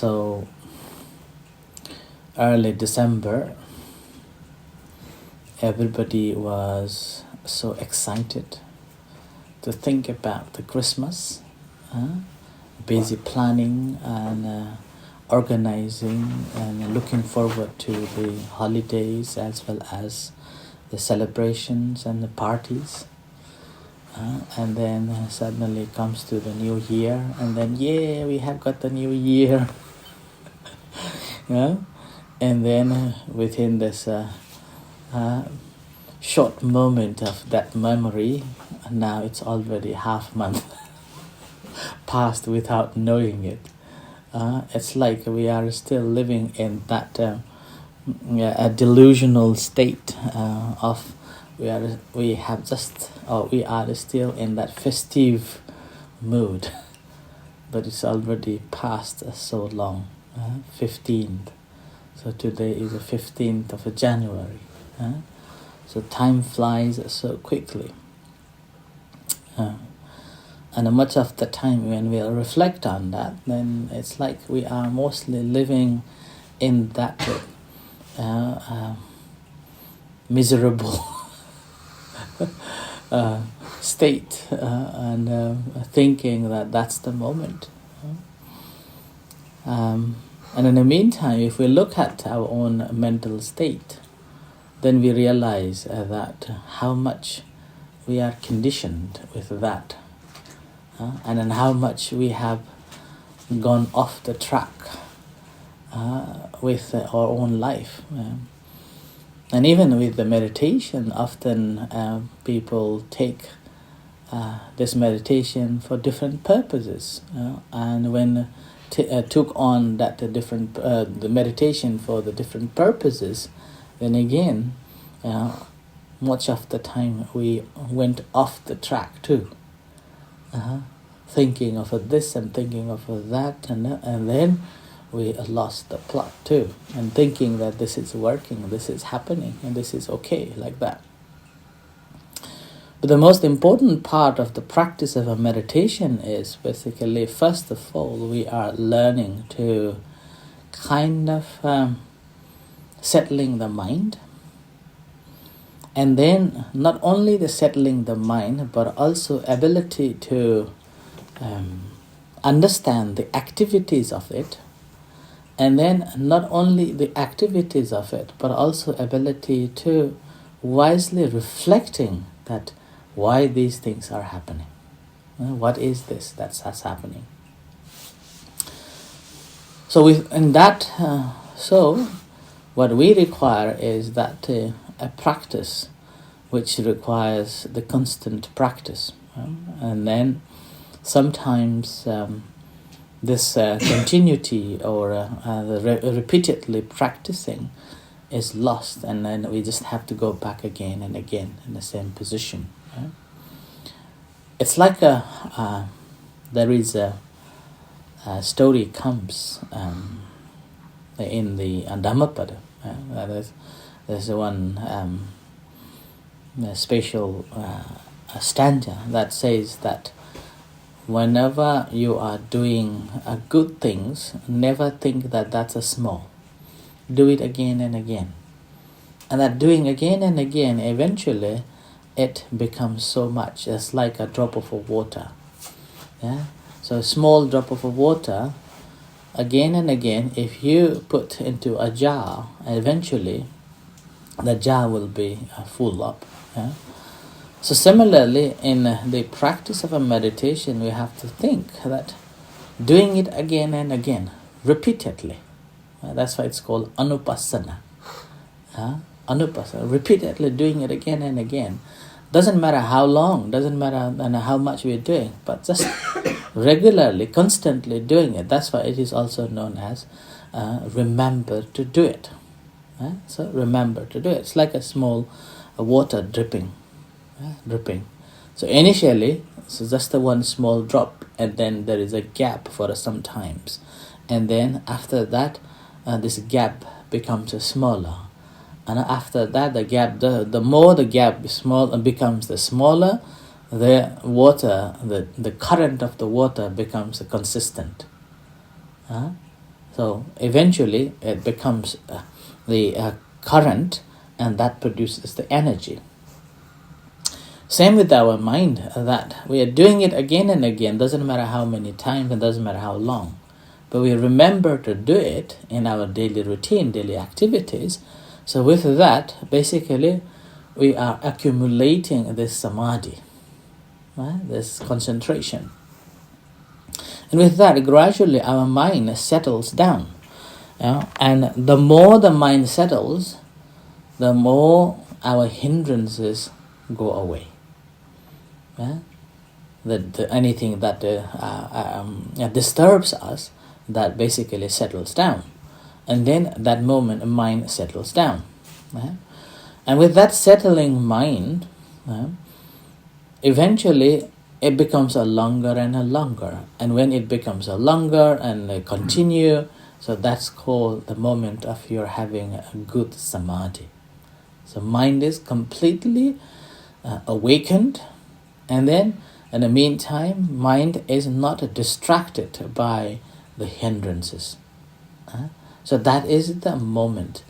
So early December, everybody was so excited to think about the Christmas, busy planning and organizing and looking forward to the holidays as well as the celebrations and the parties. And then suddenly comes to the new year, and then we have got the new year. Yeah? And then within this short moment of that memory, now it's already half month passed without knowing it. It's like we are still living in that a delusional state of we are still in that festive mood, but it's already past so long. 15th. So today is the 15th of January. So time flies so quickly. And much of the time when we reflect on that, then it's like we are mostly living in that miserable state and thinking that that's the moment. And in the meantime, if we look at our own mental state, then we realize that how much we are conditioned with that, and then how much we have gone off the track with our own life. And even with the meditation, often people take this meditation for different purposes, and when took on that the meditation for the different purposes, then again, much of the time we went off the track too, thinking of this and thinking of that, and then we lost the plot too, and thinking that this is working, this is happening, and this is okay, like that. But the most important part of the practice of a meditation is basically, first of all, we are learning to kind of settling the mind. And then not only the settling the mind, but also ability to understand the activities of it. And then not only the activities of it, but also ability to wisely reflecting that why these things are happening. What is this that's happening? So what we require is that a practice which requires the constant practice, and then sometimes this continuity or repeatedly practicing is lost, and then we just have to go back again and again in the same position. It's like there is a story comes in the Dhammapada. There's one special stanza that says that whenever you are doing good things, never think that that's a small. Do it again and again. And that doing again and again, eventually, it becomes so much. It's like a drop of water. Yeah? So a small drop of water, again and again, if you put into a jar, eventually, the jar will be full up. Yeah? So similarly, in the practice of a meditation, we have to think that doing it again and again, repeatedly, that's why it's called anupassana. Anupassana, repeatedly doing it again and again. Doesn't matter how long, doesn't matter how much we're doing, but just regularly, constantly doing it. That's why it is also known as remember to do it. So remember to do it. It's like a small water dripping. Dripping. So initially, it's just the one small drop, and then there is a gap for some times, and then after that, this gap becomes smaller, and after that, the gap, the more the gap is small and becomes the smaller, the water, the current of the water becomes consistent. So eventually it becomes the current, and that produces the energy. Same with our mind, that we are doing it again and again, doesn't matter how many times and doesn't matter how long. But we remember to do it in our daily routine, daily activities. So with that, basically, we are accumulating this samadhi, right? This concentration. And with that, gradually our mind settles down. And the more the mind settles, the more our hindrances go away. Anything that disturbs us, that basically settles down. And then that moment, mind settles down. And with that settling mind, eventually it becomes a longer and a longer. And when it becomes a longer and a continue, so that's called the moment of your having a good samadhi. So mind is completely awakened, and then in the meantime, mind is not distracted by the hindrances. So that is the moment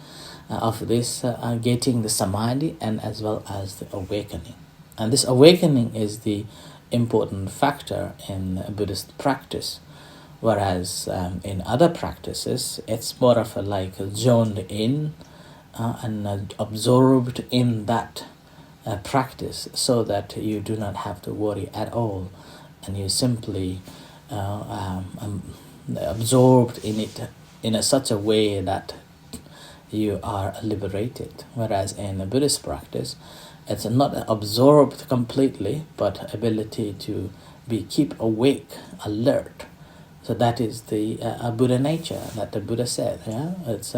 of this getting the samadhi and as well as the awakening. And this awakening is the important factor in Buddhist practice, whereas in other practices it's more of like zoned in and absorbed in that practice, so that you do not have to worry at all, and you simply absorbed in it in such a way that you are liberated. Whereas in a Buddhist practice, it's not absorbed completely, but ability to keep awake, alert. So that is the Buddha nature that the Buddha said. It's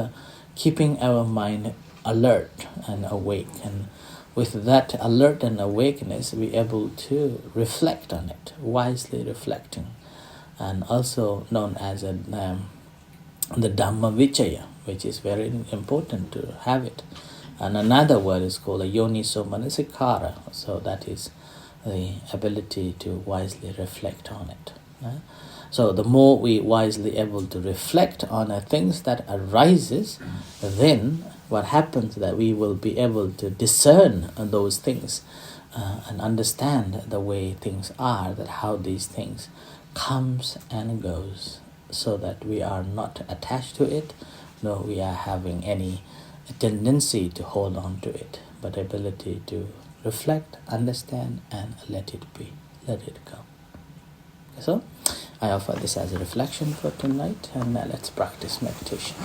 keeping our mind alert and awake, and with that alert and awakeness, we are able to reflect on it, wisely reflecting, and also known as the Dhamma Vichaya, which is very important to have it. And another word is called a Yoniso Manasikara, so that is the ability to wisely reflect on it. So the more we wisely able to reflect on things that arises, then what happens that we will be able to discern those things and understand the way things are, that how these things comes and goes, so that we are not attached to it, nor we are having any tendency to hold on to it, but ability to reflect, understand, and let it be, let it go. So I offer this as a reflection for tonight, and let's practice meditation.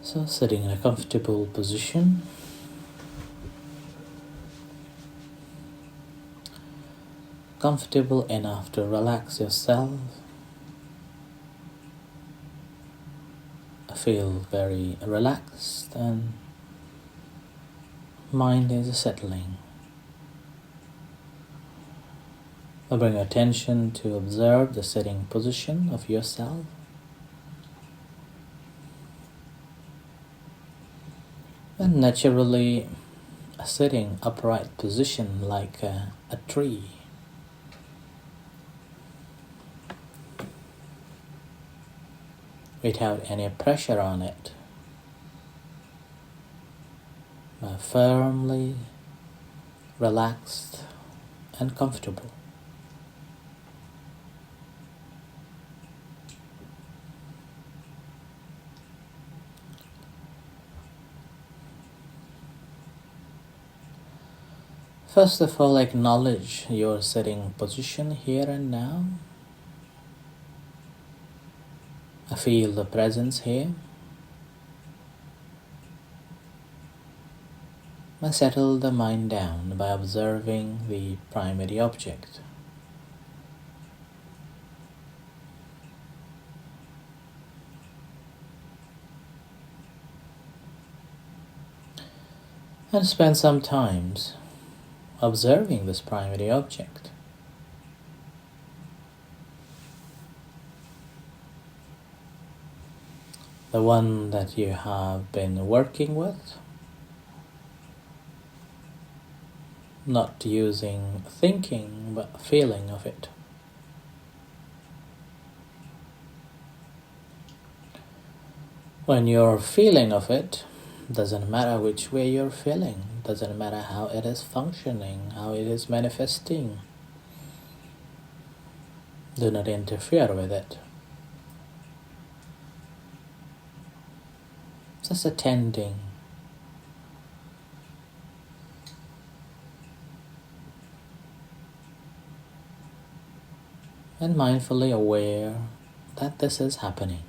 So sitting in a comfortable position, comfortable enough to relax yourself, feel very relaxed and mind is settling. Bring attention to observe the sitting position of yourself. And naturally, a sitting upright position like a tree. Without any pressure on it. Firmly relaxed and comfortable. First of all, acknowledge your sitting position here and now. Feel the presence here. And settle the mind down by observing the primary object. And spend some time observing this primary object. The one that you have been working with, not using thinking but feeling of it. When you're feeling of it, doesn't matter which way you're feeling, doesn't matter how it is functioning, how it is manifesting. Do not interfere with it. Just attending. And mindfully aware that this is happening.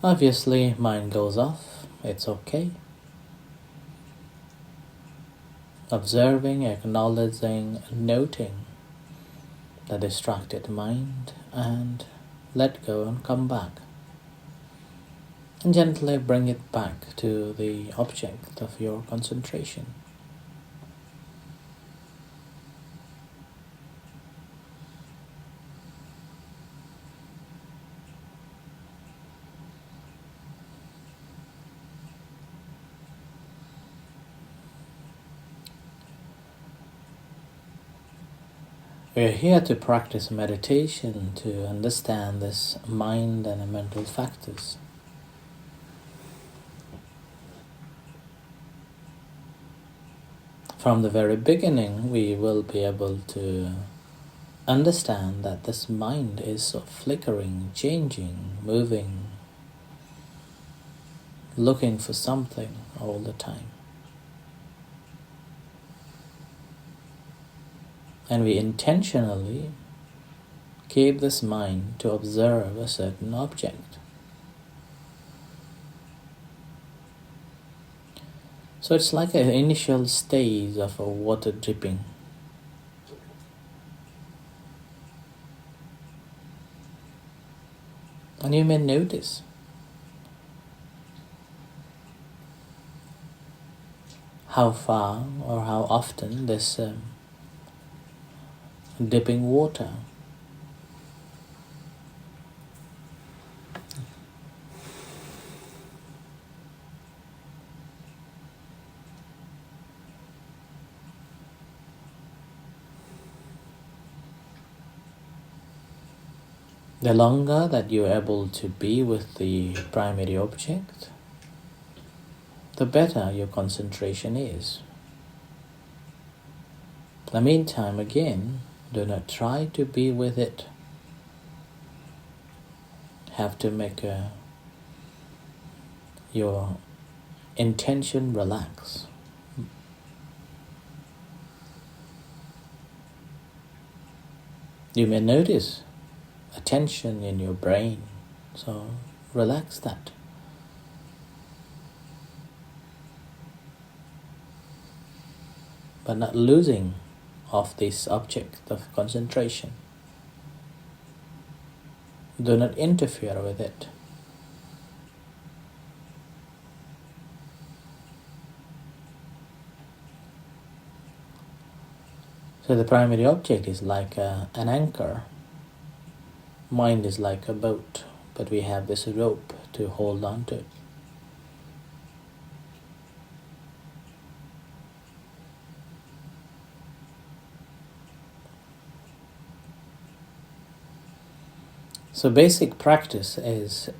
Obviously, mind goes off. It's okay. Observing, acknowledging, noting the distracted mind and let go and come back. And gently bring it back to the object of your concentration. We are here to practice meditation to understand this mind and mental factors. From the very beginning, we will be able to understand that this mind is flickering, changing, moving, looking for something all the time. And we intentionally keep this mind to observe a certain object. So it's like an initial stage of a water dripping. And you may notice how far or how often this dipping water the longer that you're able to be with the primary object, the better your concentration is. In the meantime, again, do not try to be with it. Have to make your intention relax. You may notice a tension in your brain, so relax that. But not losing of this object of concentration. Do not interfere with it. So the primary object is like an anchor. Mind is like a boat, but we have this rope to hold on to. So basic practice is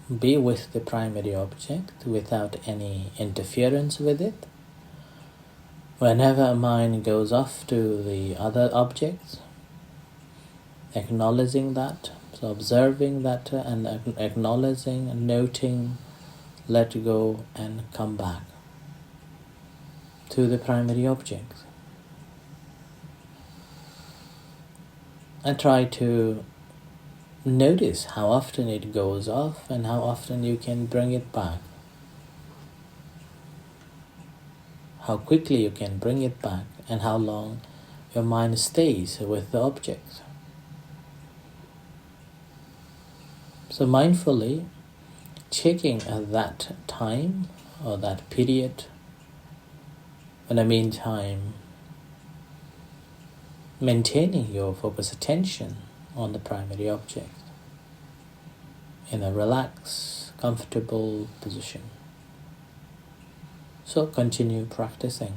be with the primary object without any interference with it. Whenever mind goes off to the other objects, acknowledging that, so observing that and acknowledging, noting, let go and come back to the primary object. And try to notice how often it goes off and how often you can bring it back. How quickly you can bring it back and how long your mind stays with the object. So mindfully checking at that time or that period. In the meantime, maintaining your focus attention on the primary object in a relaxed, comfortable position. So continue practicing.